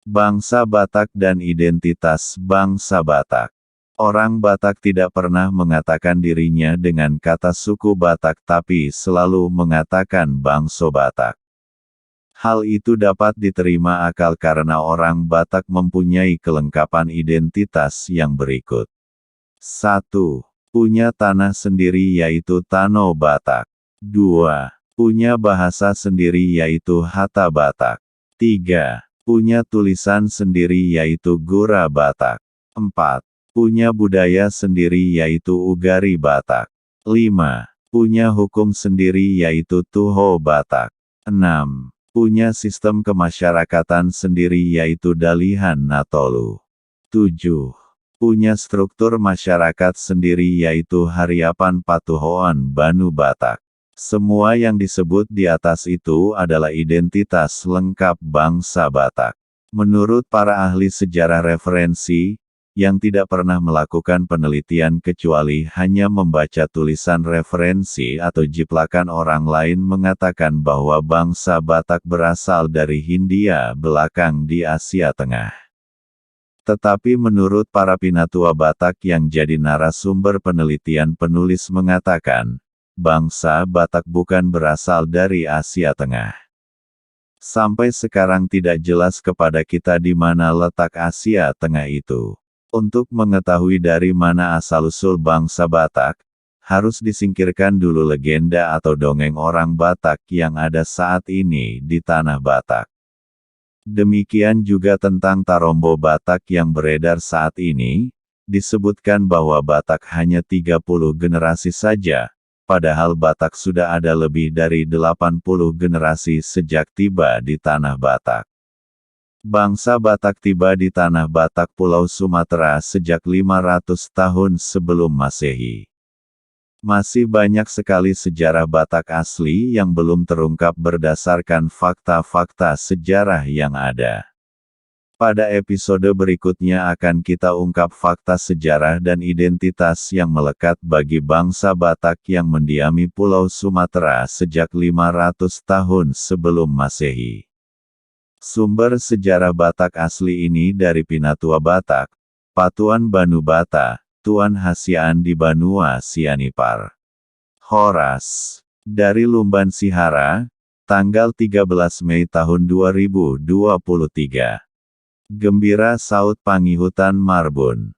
Bangsa Batak dan identitas bangsa Batak. Orang Batak tidak pernah mengatakan dirinya dengan kata suku Batak tapi selalu mengatakan bangsa Batak. Hal itu dapat diterima akal karena orang Batak mempunyai kelengkapan identitas yang berikut. 1. Punya tanah sendiri yaitu Tano Batak. 2. Punya bahasa sendiri yaitu Hata Batak. 3. Punya tulisan sendiri yaitu Gura Batak. 4. Punya budaya sendiri yaitu Ugari Batak. 5. Punya hukum sendiri yaitu Tuho Batak. 6. Punya sistem kemasyarakatan sendiri yaitu Dalihan Natolu. 7. Punya struktur masyarakat sendiri yaitu Hariapan Patuhoan Banu Batak. Semua yang disebut di atas itu adalah identitas lengkap bangsa Batak. Menurut para ahli sejarah referensi, yang tidak pernah melakukan penelitian kecuali hanya membaca tulisan referensi atau jiplakan orang lain mengatakan bahwa bangsa Batak berasal dari Hindia belakang di Asia Tengah. Tetapi menurut para pinatua Batak yang jadi narasumber penelitian penulis mengatakan, bangsa Batak bukan berasal dari Asia Tengah. Sampai sekarang tidak jelas kepada kita di mana letak Asia Tengah itu. Untuk mengetahui dari mana asal-usul bangsa Batak, harus disingkirkan dulu legenda atau dongeng orang Batak yang ada saat ini di tanah Batak. Demikian juga tentang Tarombo Batak yang beredar saat ini, disebutkan bahwa Batak hanya 30 generasi saja. Padahal Batak sudah ada lebih dari 80 generasi sejak tiba di tanah Batak. Bangsa Batak tiba di tanah Batak Pulau Sumatera sejak 500 tahun sebelum Masehi. Masih banyak sekali sejarah Batak asli yang belum terungkap berdasarkan fakta-fakta sejarah yang ada. Pada episode berikutnya akan kita ungkap fakta sejarah dan identitas yang melekat bagi bangsa Batak yang mendiami Pulau Sumatera sejak 500 tahun sebelum Masehi. Sumber sejarah Batak asli ini dari Pinatua Batak, Patuan Banu Bata, Tuan Hasiaan di Banua Sianipar. Horas. Dari Lumban Sihara, tanggal 13 Mei tahun 2023. Gembira Saud Pangihutan Marbun.